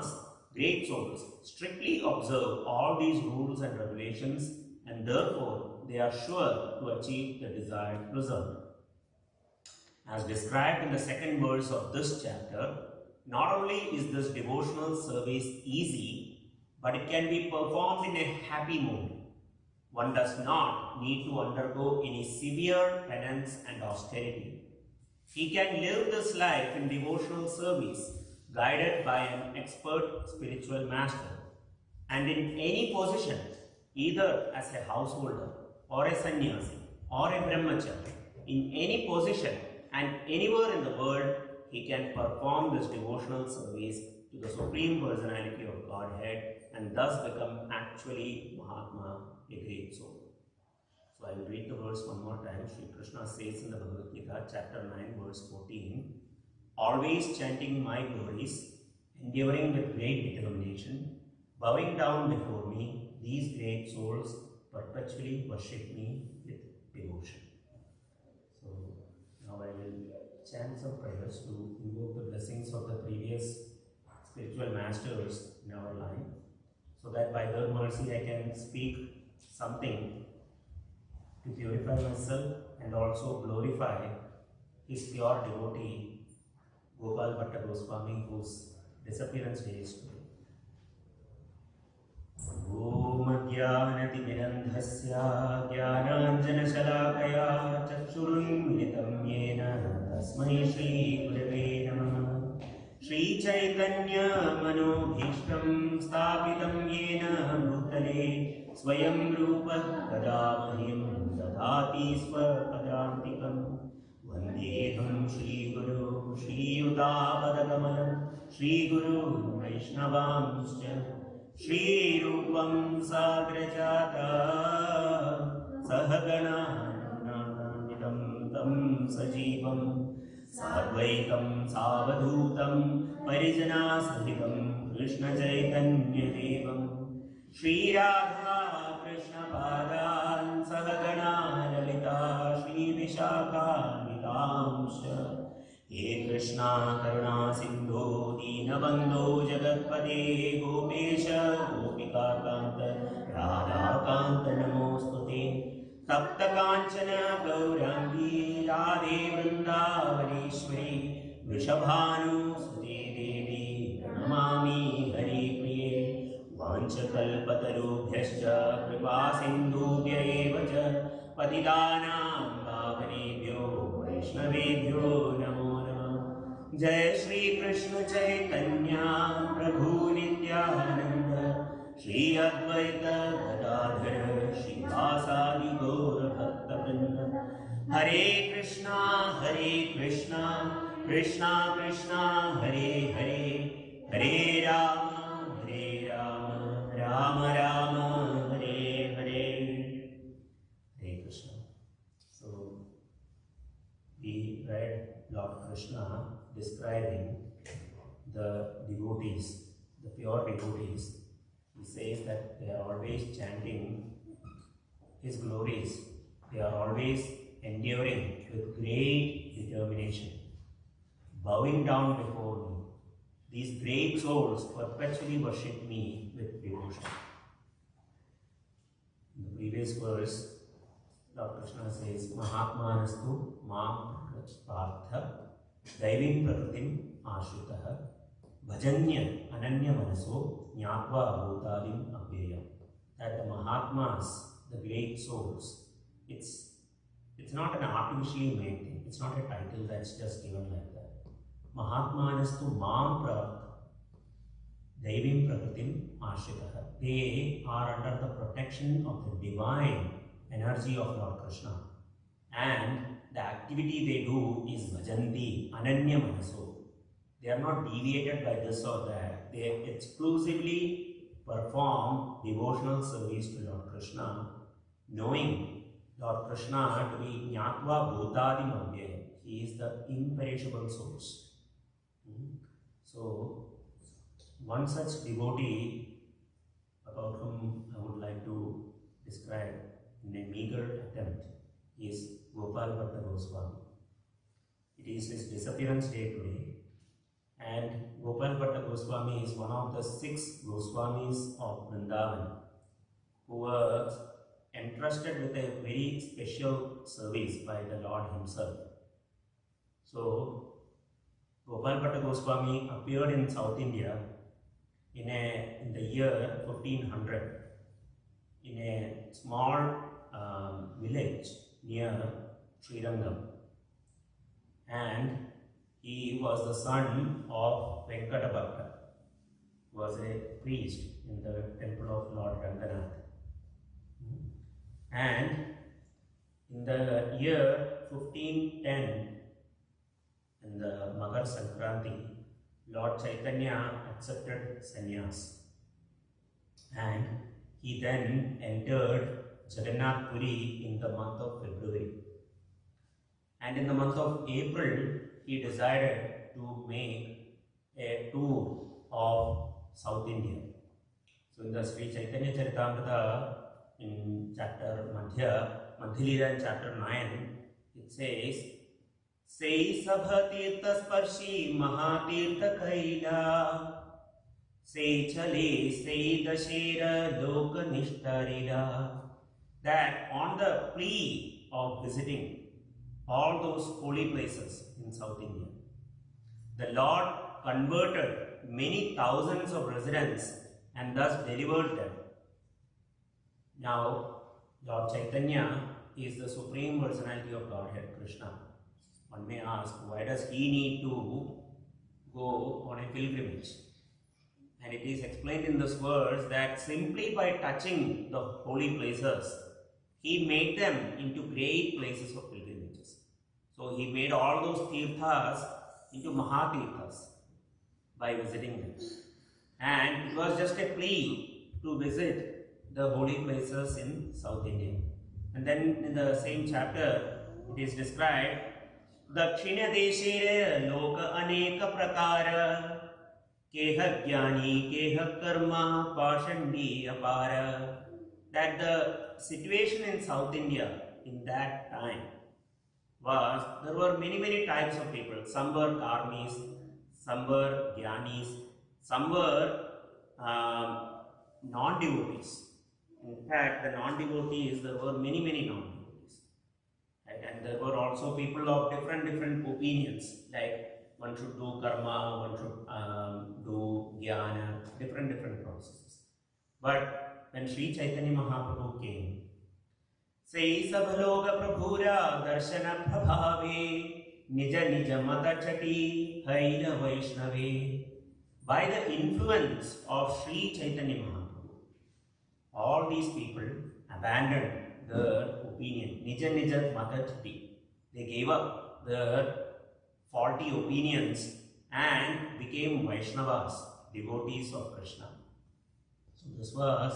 Mahatmas, great souls, strictly observe all these rules and regulations, and therefore they are sure to achieve the desired result. As described in the second verse of this chapter, not only is this devotional service easy, but it can be performed in a happy mood. One does not need to undergo any severe penance and austerity. He can live this life in devotional service, guided by an expert spiritual master, and in any position, either as a householder, or a sannyasi, or a brahmachari, in any position and anywhere in the world, he can perform this devotional service to the Supreme Personality of Godhead and thus become actually Mahatma, a great soul. So I will read the verse one more time. Sri Krishna says in the Bhagavad Gita, chapter 9, verse 14, always chanting my glories, endeavoring with great determination, bowing down before me, these great souls perpetually worship me with devotion. So now I will chant some prayers to invoke the blessings of the previous spiritual masters in our life, so that by their mercy I can speak something to purify myself and also glorify his pure devotee Gopal Bhatta Goswami, whose disappearance day is today. Om Jnanatimirandhasya Jnananjanashalakaya Chakshurunmilitam Yena Tasmai Shri Gurave Namah. Shri Chaitanya Manobhishtam Sthapitam Yena Bhutale Swayam Rupa Kada Mahim Dadhati Swapadantikam. Vandeham Shri Guru Shri Yutabadakamalam Shri Guru Vaishnavamscha Shri Rupam Sagrajata Sahagana Nandam Tam Sajivam Sadvaitam Savadhutam Parijana Sahitam Krishna Chaitanya Devam Shri Radha Krishna Padan Sahagana Lalita Shri Vishakha Nitamsha He Krishna Karuna Sindhu Deenabandho Jagatpate Gopesha Gopika Kanta Radha Kanta Namostute Tapta Kanchana Gaurangi Radhe Vrindavaneshwari Vrishabhanu Sute Devi Pranamami Hari Priye Vanchakalpatarubhyascha Kripa Sindhubhya eva cha Patitanam Pavanebhyo Vaishnavebhyo Namo Namah. Jai Shri Krishna Chaitanya Prabhu Nityananda Shri Advaita Gadadhara Shri Vasadi Gaura Bhakta Vrinda. Hare Krishna Krishna Krishna Hare Hare Hare Rama Rama Rama Hare Hare. Hare Krishna. So we read Lord Krishna describing the devotees, the pure devotees. He says that they are always chanting his glories. They are always enduring with great determination, bowing down before me. These great souls perpetually worship me with devotion. In the previous verse, Lord Krishna says, Mahatmanastu Mam Partha Daivim Prakritim Ashritaha Bhajanya Ananya Manaso Nyatva Bhutadim Abhyayam. That the Mahatmas, the great souls, it's not an artificially made thing. It's not a title that's just given like that. Mahatmanastu Mam Partha Daivim Prakritim Ashritaha. They are under the protection of the divine energy of Lord Krishna. And the activity they do is Bhajanti Ananya Manaso. They are not deviated by this or that. They exclusively perform devotional service to Lord Krishna, knowing Lord Krishna to be Nyatva Bhutadi Mabhyaya. He is the imperishable source. So, one such devotee about whom I would like to describe in a meager attempt is Gopal Bhatta Goswami. It is his disappearance day today, And Gopal Bhatta Goswami is one of the 6 Goswamis of Vrindavan who was entrusted with a very special service by the Lord himself. So, Gopal Bhatta Goswami appeared in South India in the year 1500 in a small village near Srirangam, and he was the son of Venkata Bhatta, who was a priest in the temple of Lord Ranganath. And in the year 1510, in the Makar Sankranti, Lord Chaitanya accepted sannyas, and he then entered Jagannath Puri in the month of February. And in the month of April, he decided to make a tour of South India. So in the Sri Chaitanya Charitamrita, in chapter Madhya in chapter 9, it says, Sei Sabha Tirtha Sparshi Mahatirtha Kaila Sei Chale Sei Dashera Loka Nishtarila, that on the plea of visiting all those holy places in South India, the Lord converted many thousands of residents and thus delivered them. Now, Lord Chaitanya is the Supreme Personality of Godhead, Krishna. One may ask, why does he need to go on a pilgrimage? And it is explained in this verse that simply by touching the holy places, he made them into great places of pilgrimages. So he made all those tirthas into Mahatirthas by visiting them. And it was just a plea to visit the holy places in South India. And then in the same chapter, it is described, Dakshina Deshere Loka Aneka Prakara Keha Jnani Keha Karma Pashandi Apara, that the situation in South India in that time was, there were many types of people. Some were karmis, some were jnanis, some were non-devotees. In fact, the non-devotees, there were many non-devotees. Right? And there were also people of different opinions, like one should do karma, one should do jnana, different processes. But when Sri Chaitanya Mahaprabhu came, Sei Sabhaloga Prabhura Darshana Prabhave Nija Nija Mata Chati Haila Vaishnave, by the influence of Sri Chaitanya Mahaprabhu, all these people abandoned their opinion, Nija Nija Mata Chati. They gave up their faulty opinions and became Vaishnavas, devotees of Krishna. So this was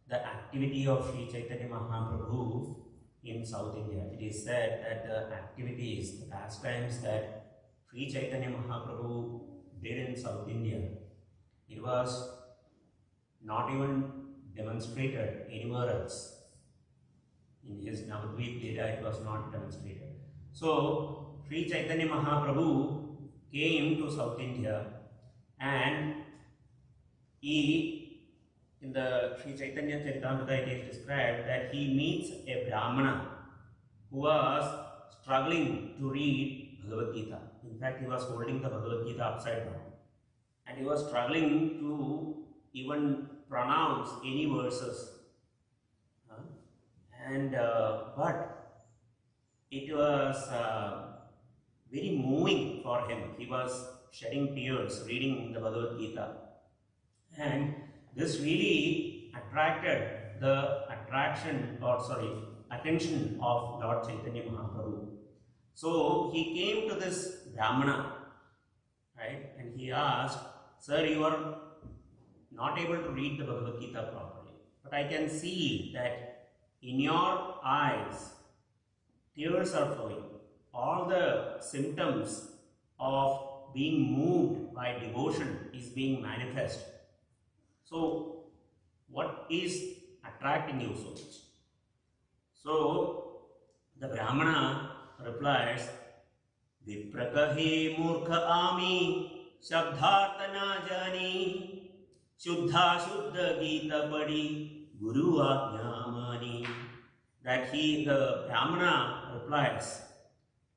the activity of Sri Chaitanya Mahaprabhu in South India. It is said that the activities, the pastimes that Sri Chaitanya Mahaprabhu did in South India, it was not even demonstrated anywhere else. In his Navadvip Leela, it was not demonstrated. So, Sri Chaitanya Mahaprabhu came to South India, and he, in the Sri Chaitanya Charitamrita, it is described that he meets a Brahmana who was struggling to read Bhagavad Gita. In fact, he was holding the Bhagavad Gita upside down, and he was struggling to even pronounce any verses. But it was very moving for him. He was shedding tears reading the Bhagavad Gita, and this really attracted the attention of Lord Chaitanya Mahaprabhu. So he came to this Brahmana, right, and he asked, Sir, you are not able to read the Bhagavad Gita properly, but I can see that in your eyes tears are flowing. All the symptoms of being moved by devotion is being manifest. So, what is attracting you so much? So, the Brahmana replies, Viprakahe murkha ami शब्दार्थ ना जानी, शुद्धा शुद्ध गीता पढ़ी, Guru Ajna Mani. That the Brahmana replies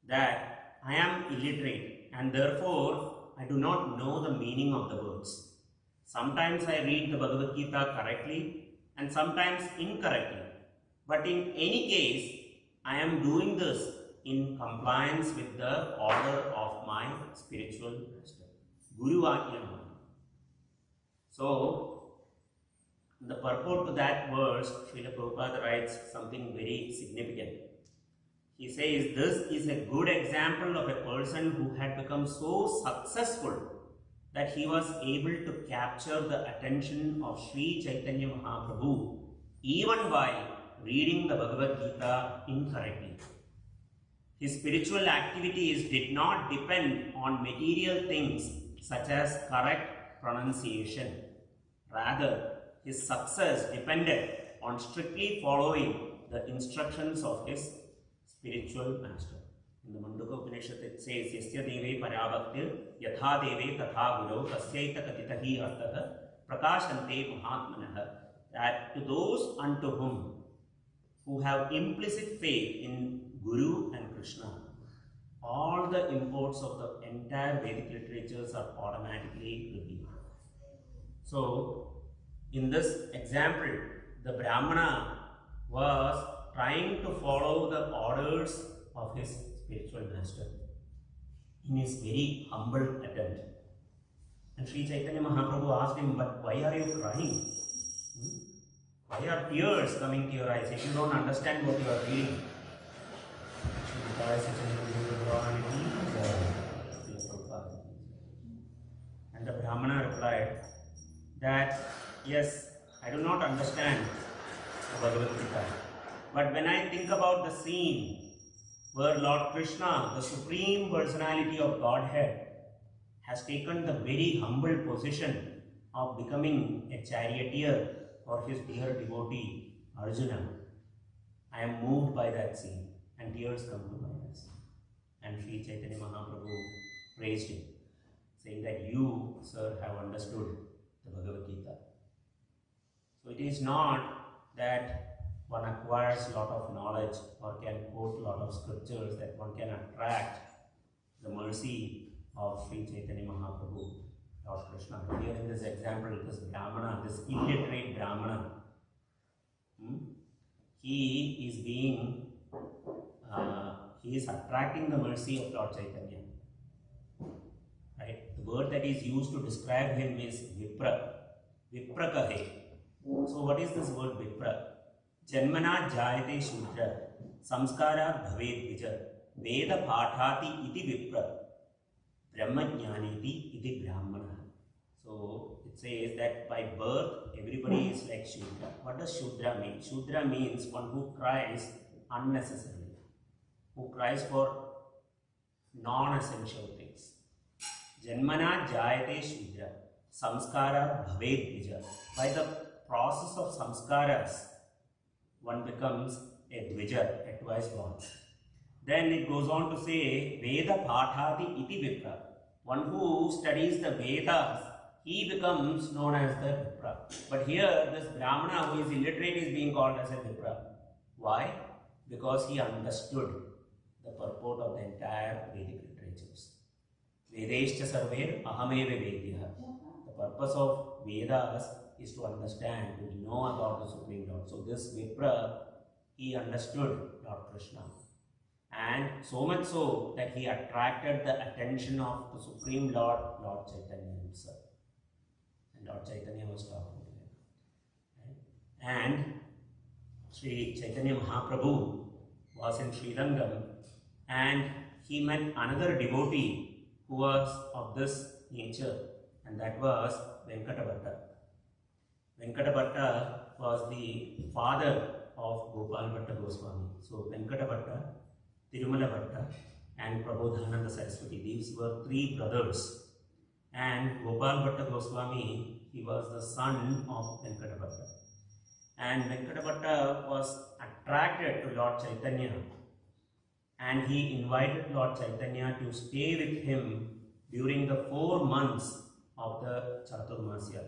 that I am illiterate and therefore I do not know the meaning of the words. Sometimes I read the Bhagavad Gita correctly and sometimes incorrectly. But in any case, I am doing this in compliance with the order of my spiritual master, Guru Ajna Mani. So, the purport to that verse, Srila Prabhupada writes something very significant. He says, this is a good example of a person who had become so successful that he was able to capture the attention of Sri Chaitanya Mahaprabhu even while reading the Bhagavad Gita incorrectly. His spiritual activities did not depend on material things such as correct pronunciation. Rather, his success depended on strictly following the instructions of his spiritual master. In the Mandukya Upanishad it says, Yasya deve parabhaktir yatha deve tatha guru tasyaita katitahi artha prakashante mahatmanah. That to those unto whom who have implicit faith in Guru and Krishna, all the imports of the entire Vedic literatures are automatically revealed. So, in this example, the Brahmana was trying to follow the orders of his spiritual master in his very humble attempt. And Sri Chaitanya Mahaprabhu asked him, but why are you crying? Why are tears coming to your eyes if you don't understand what you are reading? And the Brahmana replied that, yes, I do not understand the Bhagavad Gita. But when I think about the scene where Lord Krishna, the Supreme Personality of Godhead, has taken the very humble position of becoming a charioteer for his dear devotee Arjuna, I am moved by that scene and tears come to my eyes. And Sri Chaitanya Mahaprabhu praised him, saying that you, sir, have understood the Bhagavad Gita. So it is not that one acquires a lot of knowledge or can quote a lot of scriptures that one can attract the mercy of Sri Chaitanya Mahaprabhu, Lord Krishna. Here in this example, this Brahmana, this illiterate Brahmana, he is attracting the mercy of Lord Chaitanya. Right? The word that is used to describe him is Vipra. Viprakahe. So what is this word Vipra? Janmana jayate shudra, samskara bhaved vija, veda pathati iti Vipra, brahmajnaniti iti brahmana. So it says that by birth everybody is like Shudra. What does Shudra mean? Shudra means one who cries unnecessarily, who cries for non-essential things. Janmana jayate Shudra, samskara bhaved vija. By the process of samskaras, one becomes a dvija, a twice born. Then it goes on to say, Veda pathati iti Vipra. One who studies the Vedas, he becomes known as the Vipra. But here, this Brahmana who is illiterate is being called as a Vipra. Why? Because he understood the purport of the entire Vedic literatures. Vedeshcha sarver ahameva vedya. The purpose of Vedas is to understand, to know about the Supreme Lord. So this Vipra, he understood Lord Krishna. And so much so that he attracted the attention of the Supreme Lord, Lord Chaitanya himself. And Lord Chaitanya was talking to him. Right? And Sri Chaitanya Mahaprabhu was in Sri Rangam and he met another devotee who was of this nature, and that was Venkata. Venkata Bhatta was the father of Gopal Bhatta Goswami. So Venkata Bhatta, Tirumala Bhatta and Prabodhananda Saraswati, these were three brothers. And Gopal Bhatta Goswami, he was the son of Venkata Bhatta. And Venkata Bhatta was attracted to Lord Chaitanya and he invited Lord Chaitanya to stay with him during the 4 months of the Chaturmasya.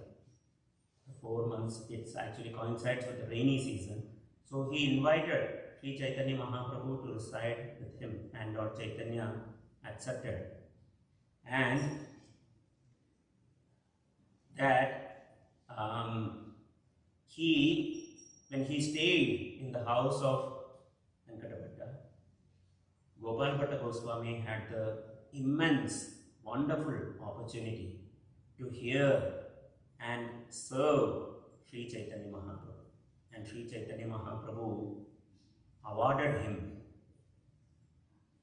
The 4 months, it actually coincides with the rainy season. So he invited Sri Chaitanya Mahaprabhu to reside with him, and Lord Chaitanya accepted. And that when he stayed in the house of Venkata, Gopal Bhatta Goswami had the immense, wonderful opportunity to hear and serve Sri Chaitanya Mahaprabhu. And Sri Chaitanya Mahaprabhu awarded him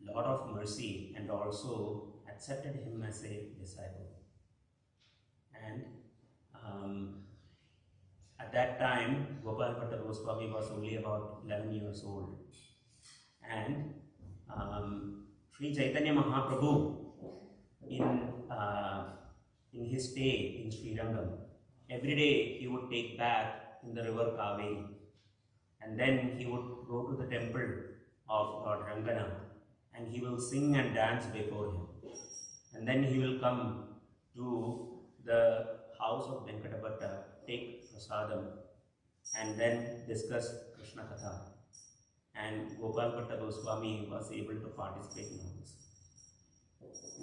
a lot of mercy and also accepted him as a disciple. And at that time, Gopal Bhatta Goswami was only about 11 years old. And Sri Chaitanya Mahaprabhu, in his stay in Srirangam, every day he would take bath in the river Kaveri, and then he would go to the temple of Lord Rangana, and he will sing and dance before him. And then he will come to the house of Venkata Bhatta, take prasadam, and then discuss Krishna Katha. And Gopal Bhatta Goswami was able to participate in all this.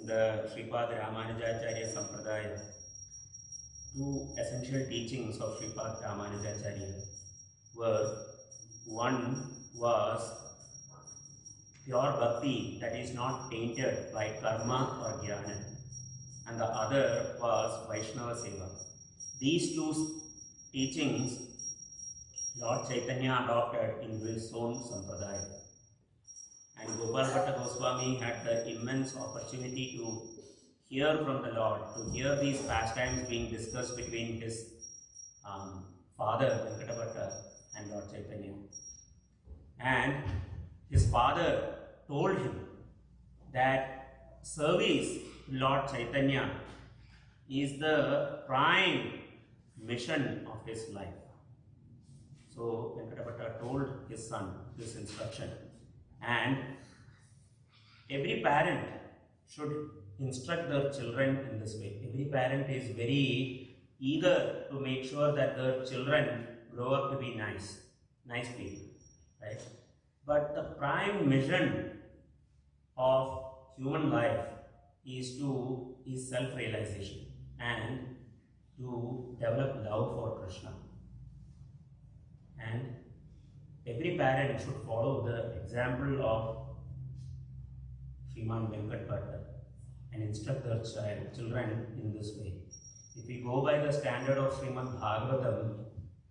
The Sripad Ramanujacharya Sampradaya, two essential teachings of Sripad Ramanujacharya were, one was pure bhakti that is not tainted by karma or jnana, and the other was Vaishnava Seva. These two teachings Lord Chaitanya adopted in his own sampradaya. And Gopal Bhatta Goswami had the immense opportunity to hear from the Lord, to hear these pastimes being discussed between his father Venkata Bhatta and Lord Chaitanya. And his father told him that service to Lord Chaitanya is the prime mission of his life. So Venkata Bhatta told his son this instruction. And every parent should instruct their children in this way. Every parent is very eager to make sure that their children grow up to be nice people, right? But the prime mission of human life is self-realization and to develop love for Krishna. And every parent should follow the example of Sriman Venkat Bhatta and instruct their children in this way. If we go by the standard of Srimad Bhagavatam,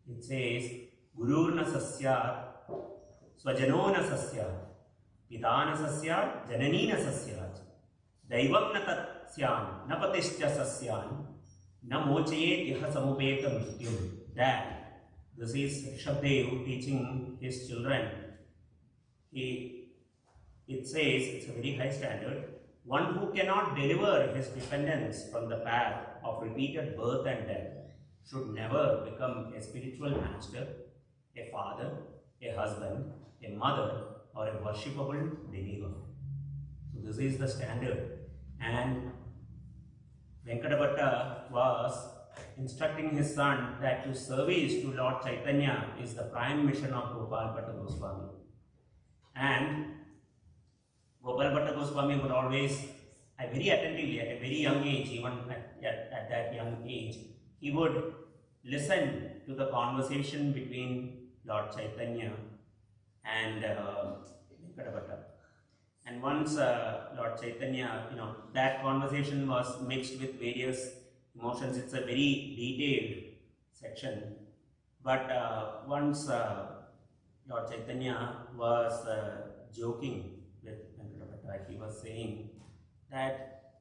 it says, Gururna sasyat, Swajano na sasyat, Pitana sasyat, Jananina sasyat, Daivam na tatsyan, na patischa sasyan, na mochayet iha samupeta mrityum. That this is Rishabdev teaching his children. It says, it's a very high standard, one who cannot deliver his dependents from the path of repeated birth and death should never become a spiritual master, a father, a husband, a mother, or a worshipable demigod. So this is the standard. And Venkata Bhatta was instructing his son that his service to Lord Chaitanya is the prime mission of Gopal Bhatta Goswami. And Gopal Bhatta Goswami would always, very attentively, at a very young age, even at that young age, he would listen to the conversation between Lord Chaitanya and Venkata Bhatta. And once Lord Chaitanya, that conversation was mixed with various emotions. It's a very detailed section. But once Lord Chaitanya was joking with Venkata Bhatta, he was saying that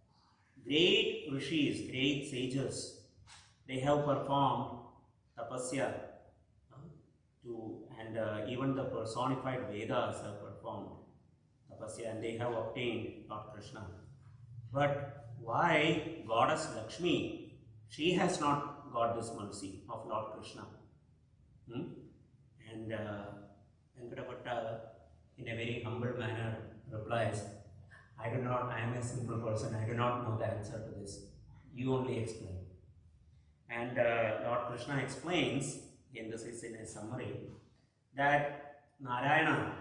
great rishis, great sages, they have performed tapasya and even the personified Vedas have performed tapasya and they have obtained Lord Krishna. But why Goddess Lakshmi, she has not got this mercy of Lord Krishna? And Venkata Bhatta, in a very humble manner, replies I do not, I am a simple person, I do not know the answer to this. You only explain. And Lord Krishna explains, in this is in a summary, that Narayana,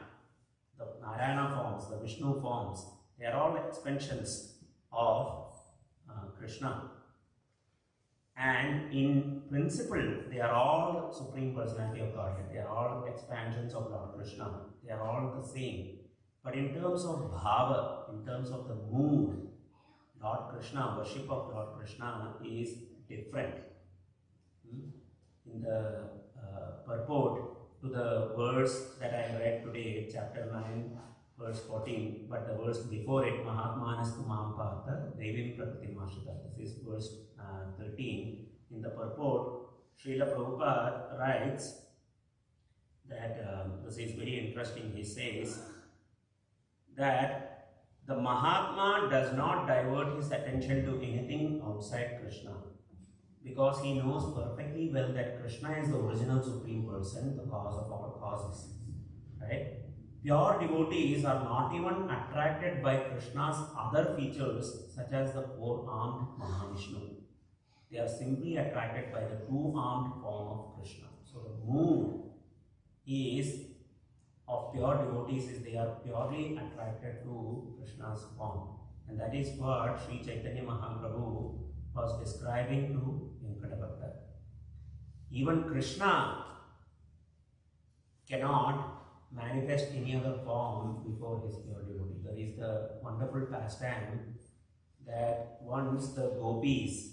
the Narayana forms, the Vishnu forms, they are all expansions of Krishna. And in principle, they are all Supreme Personality of Godhead. They are all expansions of Lord Krishna. They are all the same. But in terms of bhava, in terms of the mood, Lord Krishna, worship of Lord Krishna is different. In the purport to the verse that I read today, chapter 9, verse 14, but the verse before it, Mahatmanastu Mam Partha, Devim Prakriti Mashita. This is verse 13. In the purport, Srila Prabhupada writes that, this is very interesting, he says that the Mahatma does not divert his attention to anything outside Krishna, because he knows perfectly well that Krishna is the original Supreme Person, the cause of all causes. Right? Pure devotees are not even attracted by Krishna's other features, such as the four-armed Mahavishnu. They are simply attracted by the two-armed form of Krishna. So the mood is of pure devotees is they are purely attracted to Krishna's form. And that is what Sri Chaitanya Mahaprabhu was describing to Venkata. Even Krishna cannot manifest any other form before his pure devotee. There is the wonderful pastime that once the gopis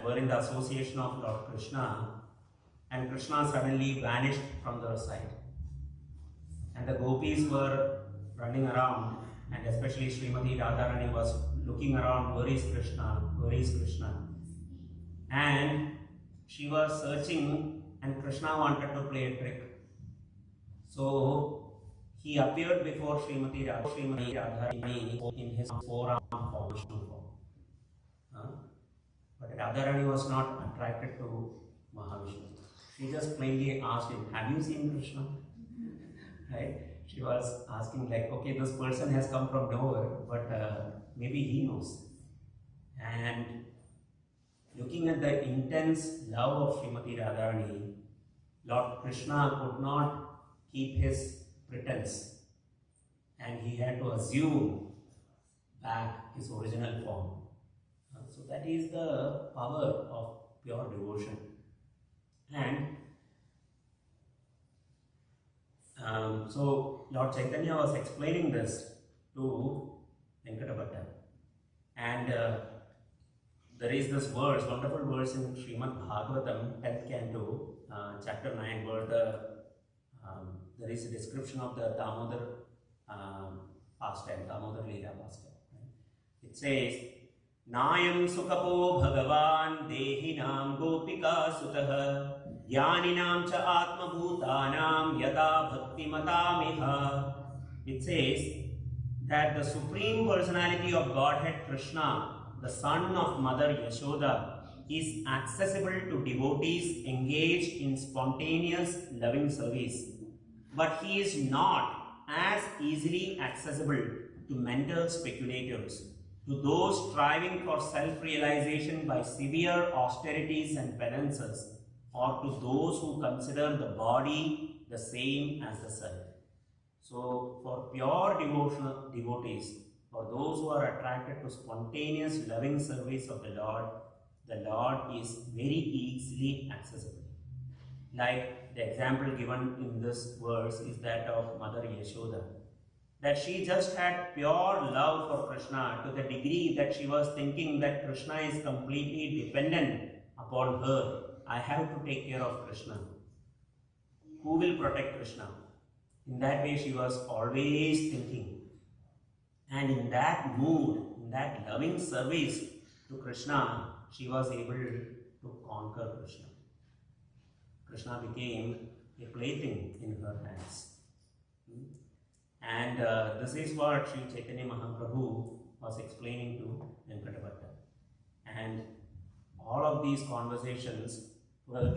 were in the association of Lord Krishna, and Krishna suddenly vanished from their sight. And the gopis were running around, and especially Srimati Radharani was looking around, where is Krishna, where is Krishna? And she was searching, and Krishna wanted to play a trick. So he appeared before Srimati Radharani in his four-arm form, Vishnu form. But Radharani was not attracted to Mahavishnu. She just plainly asked him, have you seen Krishna? Right? She was asking like, okay, this person has come from nowhere, but maybe he knows. And looking at the intense love of Srimati Radharani, Lord Krishna could not keep his pretense, and he had to assume back his original form. So that is the power of pure devotion. And so Lord Chaitanya was explaining this to Venkata. And there is this verse, wonderful verse in Srimad Bhagavatam, 10th canto, chapter 9, where there is a description of the Damodar pastime, Damodar Leela pastime. Right? It says, Nayam Sukapo Bhagavan Dehinam Gopika Sutah Yaninam Cha Atma Bhutanam Yata Bhakti Matamiha. It says that the Supreme Personality of Godhead Krishna, the son of Mother Yashoda, is accessible to devotees engaged in spontaneous loving service. But he is not as easily accessible to mental speculators, to those striving for self-realization by severe austerities and penances, or to those who consider the body the same as the self. So, for pure devotees, for those who are attracted to spontaneous loving service of the Lord is very easily accessible. Like the example given in this verse is that of Mother Yashoda, that she just had pure love for Krishna to the degree that she was thinking that Krishna is completely dependent upon her. I have to take care of Krishna. Who will protect Krishna? In that way she was always thinking. And in that mood, in that loving service to Krishna, she was able to conquer Krishna. Krishna became a plaything in her hands. And this is what Sri Chaitanya Mahaprabhu was explaining to Venkata. And all of these conversations were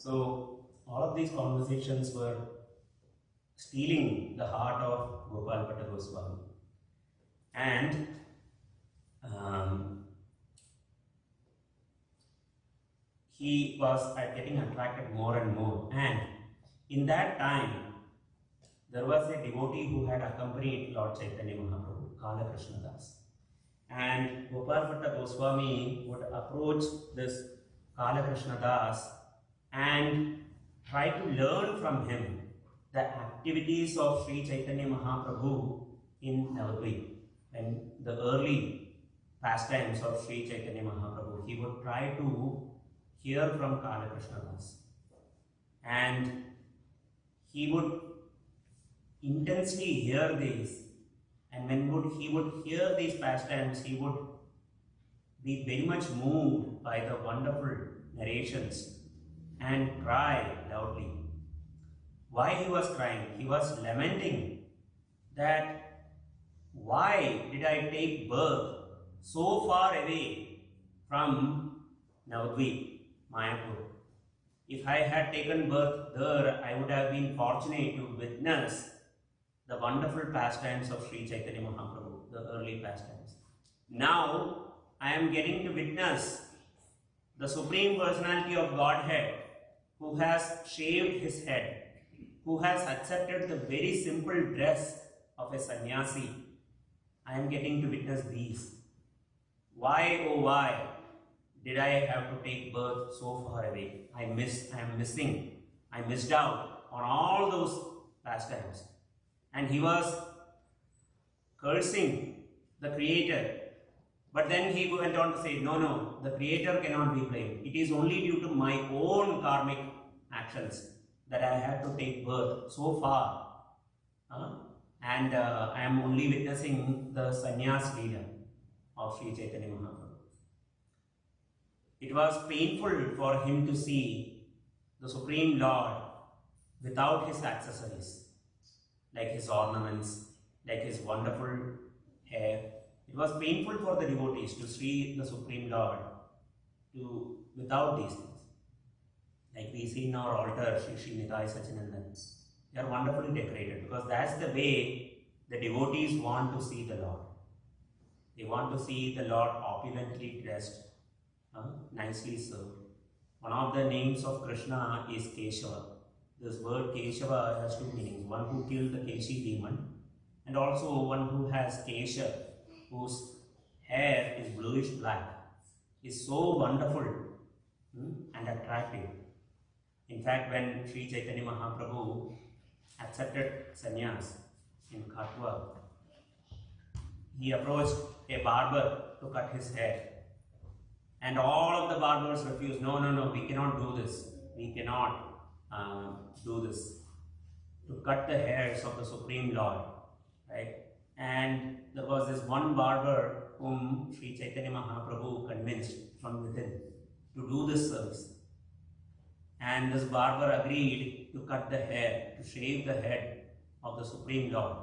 So all of these conversations were stealing the heart of Gopal Bhatta Goswami. And he was getting attracted more and more. And in that time, there was a devotee who had accompanied Lord Chaitanya Mahaprabhu, Kala Krishna Das. And Gopal Bhatta Goswami would approach this Kala Krishna Das and try to learn from him the activities of Sri Chaitanya Mahaprabhu in Navadvip. And the early pastimes of Sri Chaitanya Mahaprabhu, he would try to hear from Kala Krishna Das. And he would intensely hear these, and when he would hear these pastimes, he would be very much moved by the wonderful narrations and cry loudly. Why he was crying? He was lamenting that why did I take birth so far away from Navadvip, Mayapur? If I had taken birth there, I would have been fortunate to witness the wonderful pastimes of Sri Chaitanya Mahaprabhu, the early pastimes. Now, I am getting to witness the Supreme Personality of Godhead, who has shaved his head, who has accepted the very simple dress of a sannyasi. I am getting to witness these. Why, oh why, did I have to take birth so far away? I missed out on all those pastimes. And he was cursing the Creator. But then he went on to say, no, the Creator cannot be blamed. It is only due to my own karmic actions that I had to take birth so far. And I am only witnessing the sannyas leader of Sri Chaitanya Mahaprabhu. It was painful for him to see the Supreme Lord without his accessories, like his ornaments, like his wonderful hair. It was painful for the devotees to see the Supreme Lord without these things. Like we see in our altar, Shri Nitai Sachinandan. They are wonderfully decorated because that's the way the devotees want to see the Lord. They want to see the Lord opulently dressed, nicely served. One of the names of Krishna is Keshava. This word Keshava has two meanings. One who killed the Keshi demon, and also one who has Kesha, whose hair is bluish black, is so wonderful and attractive. In fact, when Sri Chaitanya Mahaprabhu accepted sannyas in Katwa, he approached a barber to cut his hair. And all of the barbers refused. No, we cannot do this. We cannot do this. To cut the hairs of the Supreme Lord. Right? And there was this one barber whom Sri Chaitanya Mahaprabhu convinced from within to do this service. And this barber agreed to cut the hair, to shave the head of the Supreme Lord.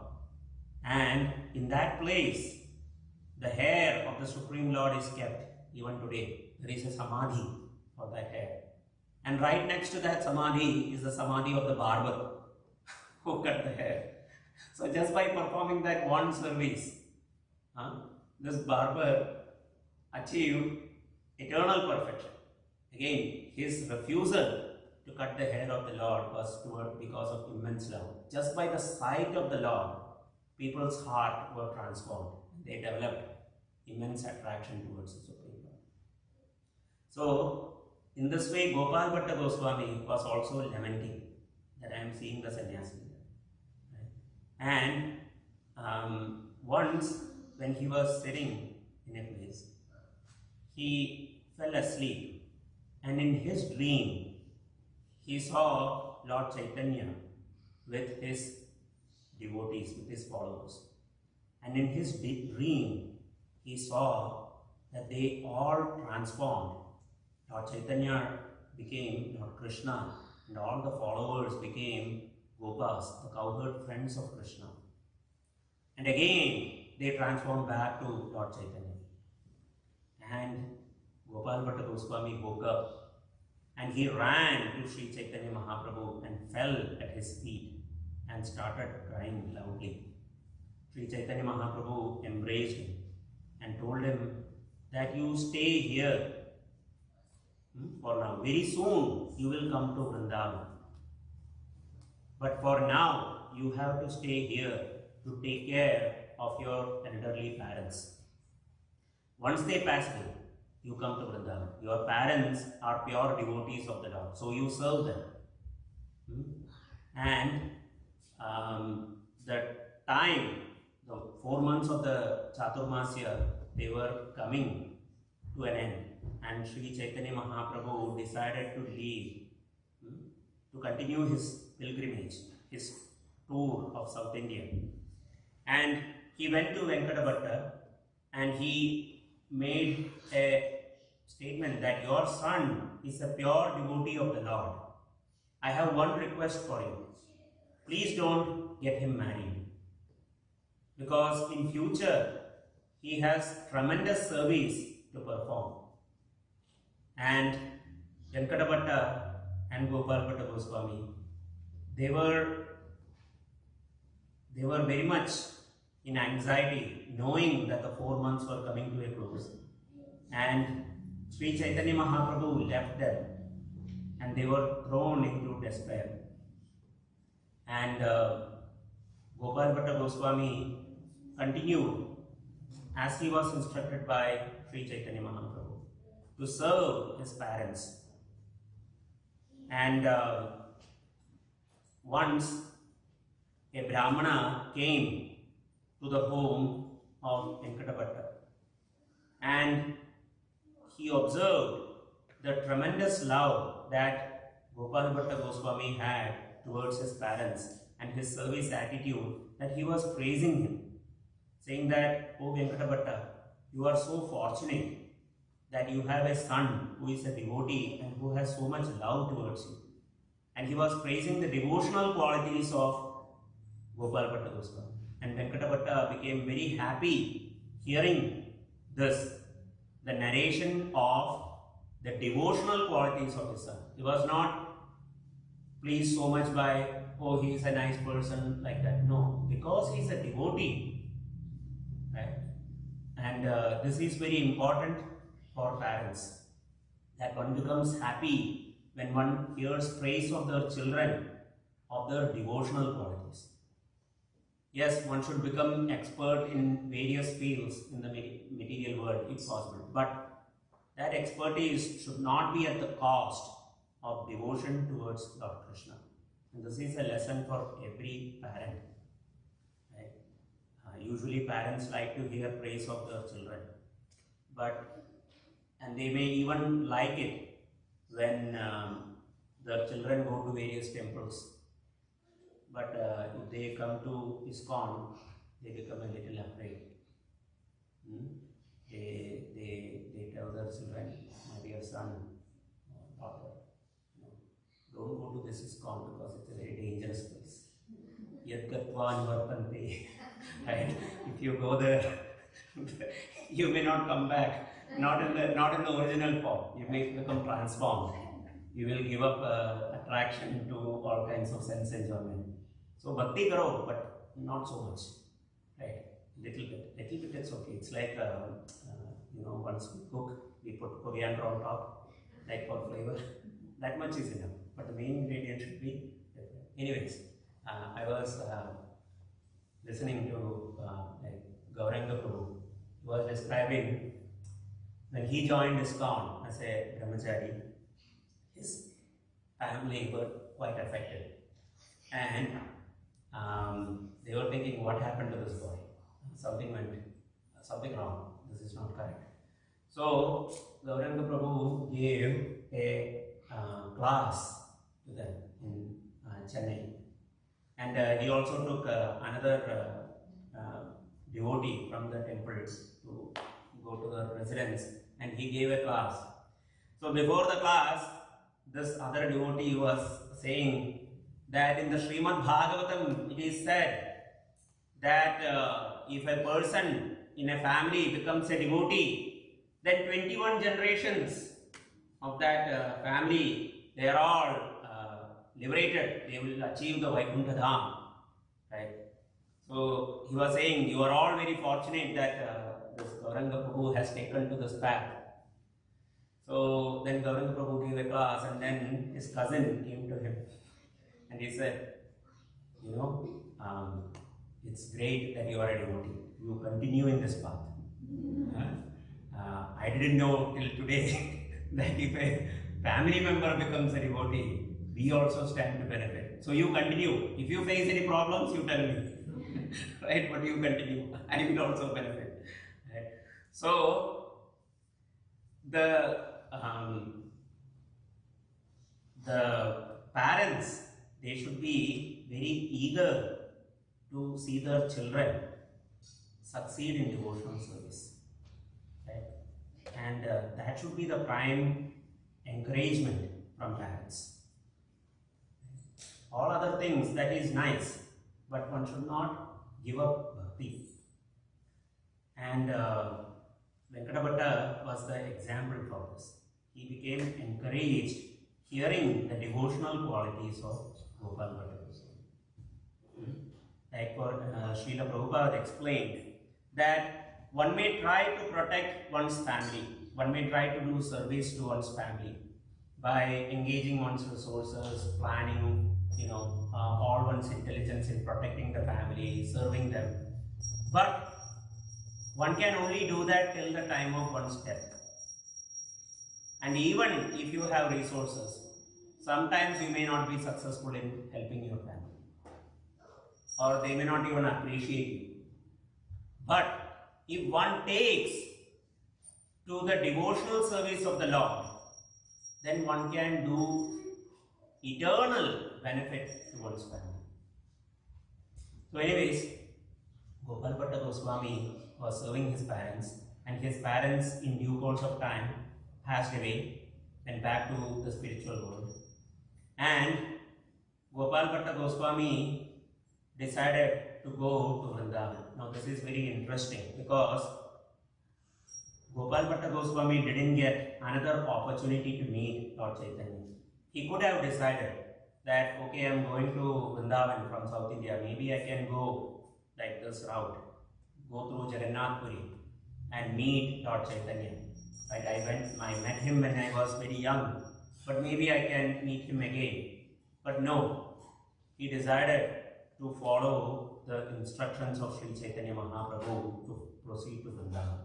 And in that place, the hair of the Supreme Lord is kept even today. There is a samadhi for that hair. And right next to that samadhi is the samadhi of the barber who cut the hair. So just by performing that one service, this barber achieved eternal perfection. Again, his refusal to cut the hair of the Lord was because of immense love. Just by the sight of the Lord, people's heart were transformed. They developed immense attraction towards the Supreme Lord. So, in this way, Gopal Bhatta Goswami was also lamenting that I am seeing the sannyasi. Right? And once, when he was sitting in a place, he fell asleep, and in his dream, he saw Lord Chaitanya with his devotees, with his followers. And in his dream, he saw that they all transformed. Lord Chaitanya became Lord Krishna, and all the followers became Gopas, the cowherd friends of Krishna. And again, they transformed back to Lord Chaitanya. And Gopal Bhatta Goswami woke up and he ran to Sri Chaitanya Mahaprabhu and fell at his feet and started crying loudly. Sri Chaitanya Mahaprabhu embraced him and told him that you stay here for now. Very soon you will come to Vrindavan. But for now you have to stay here to take care of your elderly parents. Once they pass away, you come to Vrindavan. Your parents are pure devotees of the Lord, so you serve them. And the time, the 4 months of the Chaturmasya, they were coming to an end, and Sri Chaitanya Mahaprabhu decided to leave to continue his pilgrimage, his tour of South India. And he went to Venkatapattu and he made a statement that your son is a pure devotee of the Lord. I have one request for you. Please don't get him married, because in future he has tremendous service to perform. And Venkatapattu and Gopalbhatta Goswami, they were very much in anxiety, knowing that the 4 months were coming to a close. And Sri Chaitanya Mahaprabhu left them and they were thrown into despair. And Gopalbhatta Goswami continued as he was instructed by Sri Chaitanya Mahaprabhu to serve his parents. And once a Brahmana came to the home of Venkatapattu and he observed the tremendous love that Gopalbhatta Goswami had towards his parents and his service attitude, that he was praising him, saying that, "Oh Venkatapattu, you are so fortunate that you have a son who is a devotee and who has so much love towards you." And he was praising the devotional qualities of Gopalbhatta Goswami. And Venkatapattu became very happy hearing this, the narration of the devotional qualities of his son. He was not pleased so much by, "Oh, he is a nice person," like that. No, because he is a devotee. Right? And this is very important for parents, that one becomes happy when one hears praise of their children, of their devotional qualities. Yes, one should become expert in various fields in the material world if possible, but that expertise should not be at the cost of devotion towards Lord Krishna. And this is a lesson for every parent. Right? Usually parents like to hear praise of their children, and they may even like it when their children go to various temples. But if they come to ISKCON, they become a little afraid. They tell their children, "My dear son or daughter, don't go to this ISKCON because it's a very dangerous place. Yad gatva nivartante." Right? If you go there, you may not come back. Not in the original form. You may become transformed. You will give up attraction to all kinds of sense enjoyment. So bhakti karo, but not so much. Right? Little bit it's okay. It's like once we cook, we put coriander on top, like for flavor. That much is enough. But the main ingredient should be different. Anyways, I was listening to Gauranga Prabhu. He was describing when he joined ISKCON as a brahmachari, his family were quite affected, and they were thinking, "What happened to this boy? Something wrong. This is not correct." So Gauranga Prabhu gave a class to them in Chennai, and he also took another devotee from the temples to go to the residence, and he gave a class. So before the class, this other devotee was saying that in the Srimad Bhagavatam it is said that if a person in a family becomes a devotee, then 21 generations of that family they are all liberated, they will achieve the Vaikuntha Dham, right? So he was saying, you are all very fortunate that this Gauranga Prabhu has taken to this path. So then Gauranga Prabhu gave a class, and then his cousin came to him and he said, you know, it's great that you are a devotee. You continue in this path. I didn't know till today that if a family member becomes a devotee, we also stand to benefit. So you continue. If you face any problems, you tell me. Right? But you continue. I will also benefit. Right? So the parents, they should be very eager to see their children succeed in devotional service. Right? And that should be the prime encouragement from parents. All other things, that is nice, but one should not give up bhakti. And Venkata Bhatta was the example for this. He became encouraged hearing the devotional qualities of Gopal Bhatta Goswami. Like for Srila Prabhupada explained that one may try to protect one's family, one may try to do service to one's family by engaging one's resources, planning, all one's intelligence in protecting the family, serving them. But one can only do that till the time of one's death. And even if you have resources, sometimes you may not be successful in helping your family, or they may not even appreciate you. But if one takes to the devotional service of the Lord, then one can do eternal benefit to one's family. So anyways, Gopal Bhatta Goswami was serving his parents, and his parents in due course of time passed away, went back to the spiritual world. And Gopal Bhatta Goswami decided to go to Vrindavan. Now this is very interesting because Gopal Bhatta Goswami didn't get another opportunity to meet Lord Chaitanya. He could have decided that, okay, I'm going to Vrindavan from South India, maybe I can go like this route, go through Jagannath Puri and meet Lord Chaitanya. Right? I met him when I was very young, but maybe I can meet him again. But no, he decided to follow the instructions of Sri Chaitanya Mahaprabhu to proceed to Vrindavan.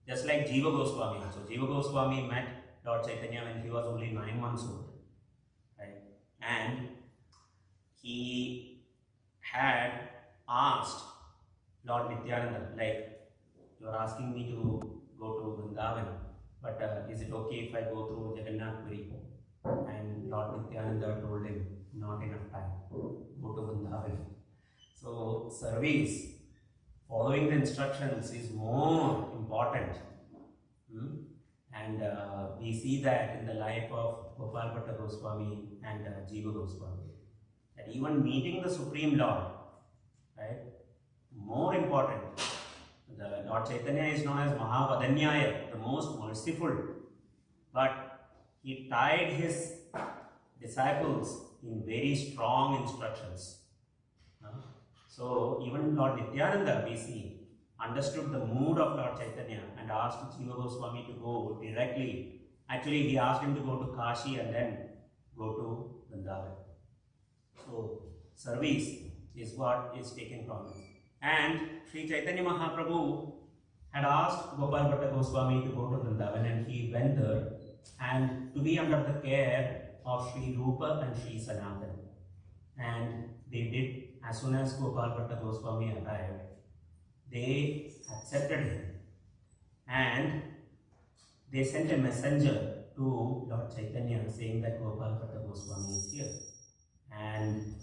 Just like Jiva Goswami also. Jiva Goswami met Lord Chaitanya when he was only 9 months old. Right? And he had asked Lord Nityananda, like, you are asking me to go to Vrindavan, but is it okay if I go through Jagannath Puri? And Lord Nityananda told him, not enough time, go to Vrindavan. So service, following the instructions is more important. And we see that in the life of Gopal Bhatta Goswami and Jiva Goswami. That even meeting the Supreme Lord, right, more important. The Lord Chaitanya is known as Mahavadanyaya, the most merciful. But he tied his disciples in very strong instructions. So even Lord Nityananda, we see, understood the mood of Lord Chaitanya and asked Jiva Goswami to go directly. Actually, he asked him to go to Kashi and then go to Vrindavan. So service is what is taken from it. And Sri Chaitanya Mahaprabhu had asked Gopal Bhatta Goswami to go to Vrindavan, and he went there and to be under the care of Sri Rupa and Sri Sanatana. And they did. As soon as Gopal Bhatta Goswami arrived, they accepted him and they sent a messenger to Lord Chaitanya saying that Gopal Bhatta Goswami is here. And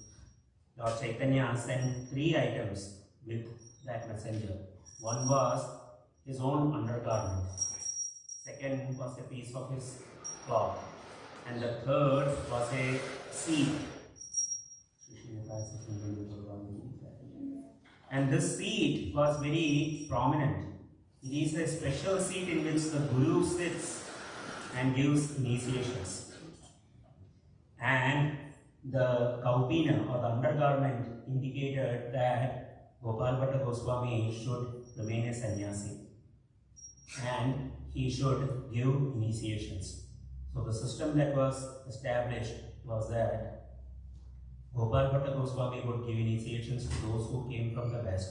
Lord Chaitanya sent 3 items with that messenger. One was his own undergarment, second was a piece of his cloth, and the third was a seed. And this seat was very prominent. It is a special seat in which the Guru sits and gives initiations. and the kaupina or the undergarment indicated that Gopal Bhatta Goswami should remain a sannyasi and he should give initiations. So the system that was established was that Gopal Bhatta Goswami would give initiations to those who came from the west,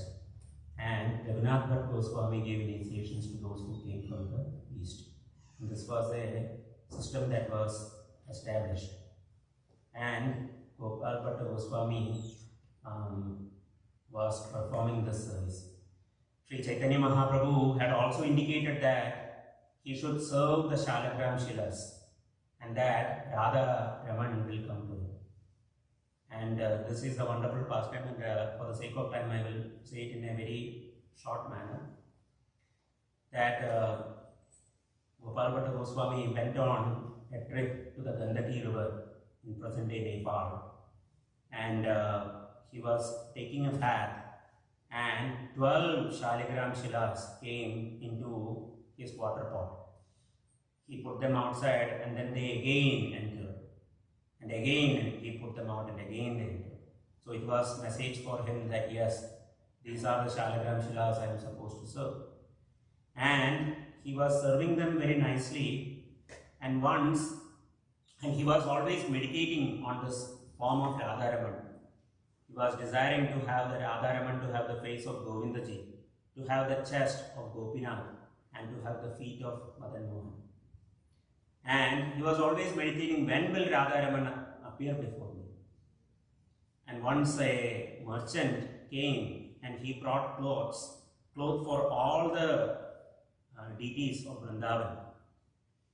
and Raghunath Bhatta Goswami gave initiations to those who came from the east. And this was a system that was established. And Gopal Bhatta Goswami was performing this service. Sri Chaitanya Mahaprabhu had also indicated that he should serve the Shalagram Shilas and that Radha Raman will come to him. And this is the wonderful pastime, and for the sake of time I will say it in a very short manner, that Gopal Bhatta Goswami went on a trip to the Gandaki river in present-day Nepal, and he was taking a bath, and 12 Shaligram Shilas came into his water pot. He put them outside, and then they again entered. And again he put them out, and again they entered. So it was a message for him that yes, these are the Shalagram Shilas I am supposed to serve. And he was serving them very nicely, and he was always meditating on this form of Radharaman. He was desiring to have the Radharaman to have the face of Govindaji, to have the chest of Gopinath, and to have the feet of Madan Mohan. And he was always meditating, when will Radharaman appear before me? And once a merchant came and he brought clothes for all the deities of Vrindavan.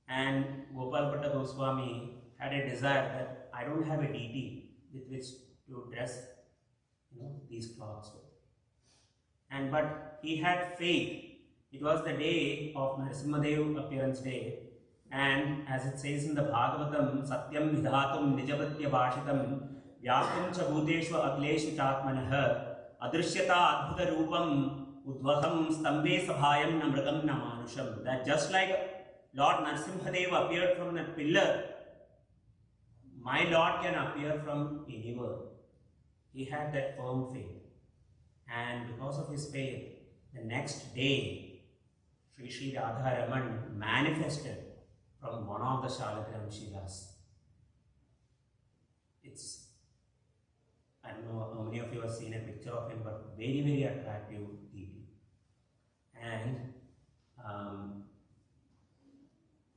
And Gopal Bhatta Goswami had a desire that I don't have a deity with which to dress these clothes with. But he had faith. It was the day of Narasimhadev appearance day. And as it says in the Bhagavatam, Satyam Vidhatum Nijavatya Bhashitam Vyastam Cha Bhuteshu Akleshu Chatmanah Adrishyata Adbhuta Rupam Udvaham Stambe Sabhayam Namragam Namanusham. That just like Lord Narasimhadev appeared from a pillar, my Lord can appear from anywhere. He had that firm faith. And because of his faith, the next day, Sri Radharaman manifested from one of the Shalagram Shilas. I don't know how many of you have seen a picture of him, but very, very attractive deity. And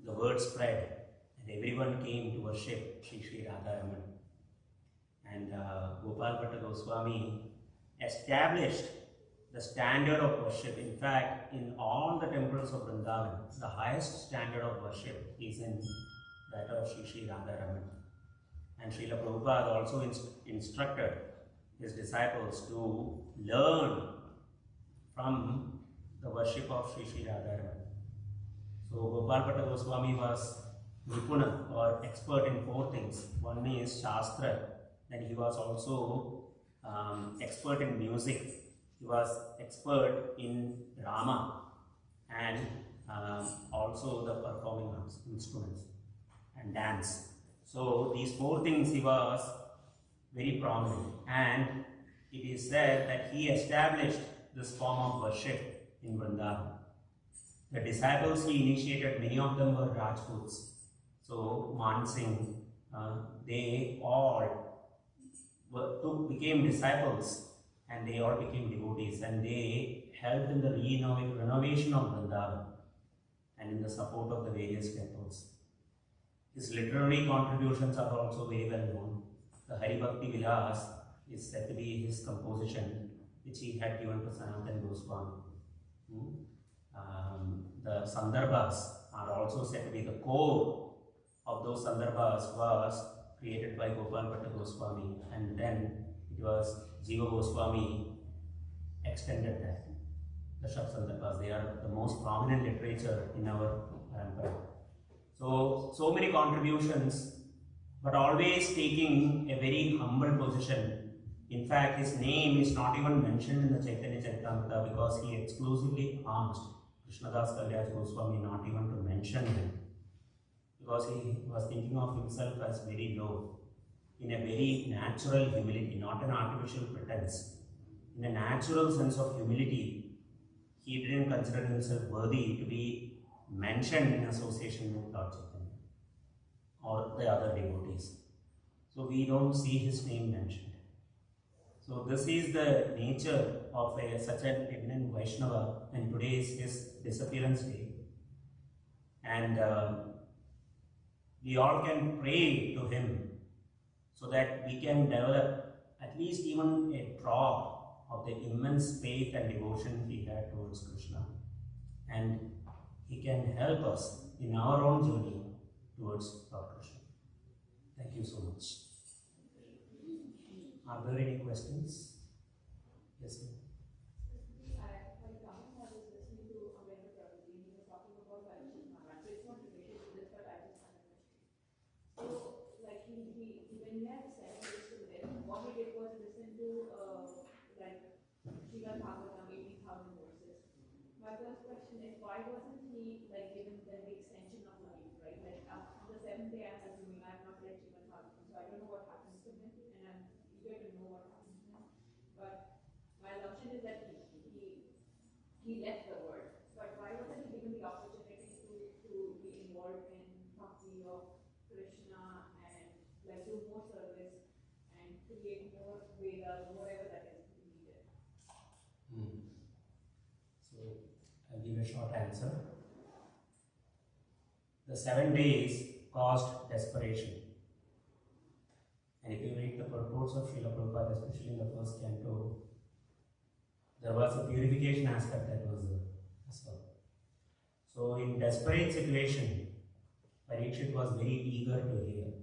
the word spread, and everyone came to worship Sri Radharaman. And Gopal Bhatta Goswami established the standard of worship. In fact, in all the temples of Vrindavan, the highest standard of worship is in that of Sri Radharaman. And Srila Prabhupada also instructed his disciples to learn from the worship of Sri Radharaman. So Gopal Bhatta Goswami was Nipuna, or expert in 4 things. One is Shastra, then he was also expert in music. He was expert in drama and also the performing instruments and dance. So these 4 things he was very prominent, and it is said that he established this form of worship in Vrindavan. The disciples he initiated, many of them were Rajputs. So Man Singh, they all became disciples, and they all became devotees, and they helped in the renovation of Vrindavan and in the support of the various temples. His literary contributions are also very well known. The Hari Bhakti Vilas is said to be his composition, which he had given to Sanatana Goswami. The Sandarbhas are also said to be the core of those Sandarbhas was created by Gopal Bhatta Goswami, and then it was Jiva Goswami extended that. The Shab Sandarbhas, they are the most prominent literature in our parampara. So many contributions, but always taking a very humble position. In fact, his name is not even mentioned in the Chaitanya Charitamrita because he exclusively asked Krishnadas Kaviraj Goswami not even to mention him, because he was thinking of himself as very low. in a very natural humility, not an artificial pretense. In a natural sense of humility, he didn't consider himself worthy to be mentioned in association with Lord Chaitanya or the other devotees. So we don't see his name mentioned. So this is the nature of such an eminent Vaishnava, and today is his disappearance day. And we all can pray to him so that we can develop at least even a drop of the immense faith and devotion he had towards Krishna. And he can help us in our own journey towards Lord Krishna. Thank you so much. Are there any questions? Yes, ma'am. My first question is, why wasn't he like given the extension of life, right? Like on the seventh day, I'm assuming I've not read Srimad Bhagavatam, so I don't know what happens to him, and I'm eager to know what happens to him. But my assumption is that he left the world. But why wasn't he given the opportunity to be involved in bhakti of Krishna and like do more service and create more Vedas, whatever that is needed? So I'll give a short answer. The 7 days caused desperation. And if you read the purports of Srila Prabhupada, especially in the first canto, there was a purification aspect that was there as well. So in desperate situation, Parikshit was very eager to hear.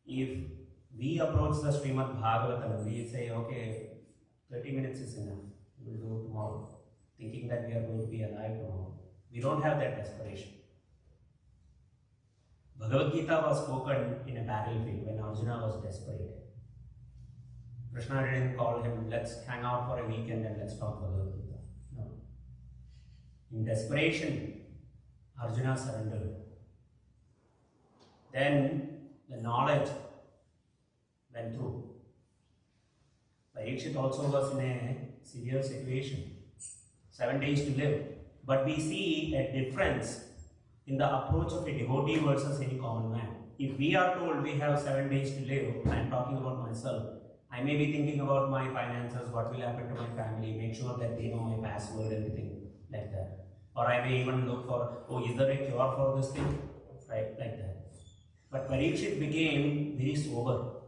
If we approach the Srimad Bhagavatam, we say, okay, 30 minutes is enough, we will do tomorrow, thinking that we are going to be alive tomorrow. We don't have that desperation. Bhagavad Gita was spoken in a battlefield when Arjuna was desperate. Krishna didn't call him, let's hang out for a weekend and let's talk Bhagavad Gita. No. In desperation, Arjuna surrendered. Then the knowledge went through. Parikshit also was in a severe situation. 7 days to live. But we see a difference in the approach of a devotee versus any common man. If we are told we have 7 days to live, I am talking about myself, I may be thinking about my finances, what will happen to my family, make sure that they know my password, everything like that. Or I may even look for, oh, is there a cure for this thing? Right, like that. But Parikshit became very sober.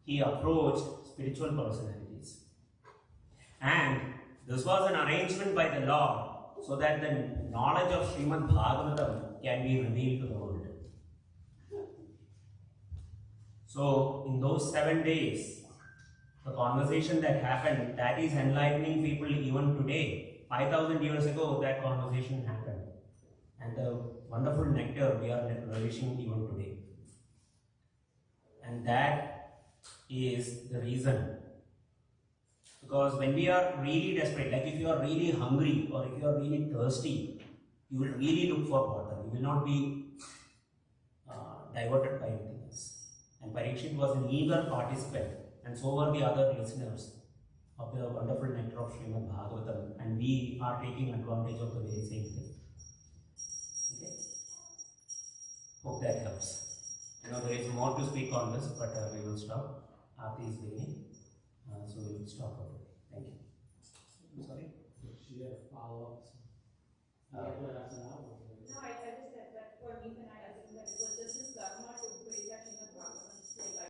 He approached spiritual personalities. And this was an arrangement by the Lord so that the knowledge of Srimad Bhagavatam can be revealed to the world. So, in those 7 days, the conversation that happened, that is enlightening people even today. 5,000 years ago, that conversation happened. And the wonderful nectar we are relishing even today. And that is the reason. Because when we are really desperate, like if you are really hungry or if you are really thirsty, you will really look for water. You will not be diverted by anything else. And Parikshit was an eager participant, and so were the other listeners of the wonderful nectar of Srimad Bhagavatam, and we are taking advantage of the very same thing. Okay? Hope that helps. I know there is more to speak on this, but we will stop. Aarti is beginning. So we will stop over. Thank you. I'm sorry? She had a follow-up. No, I just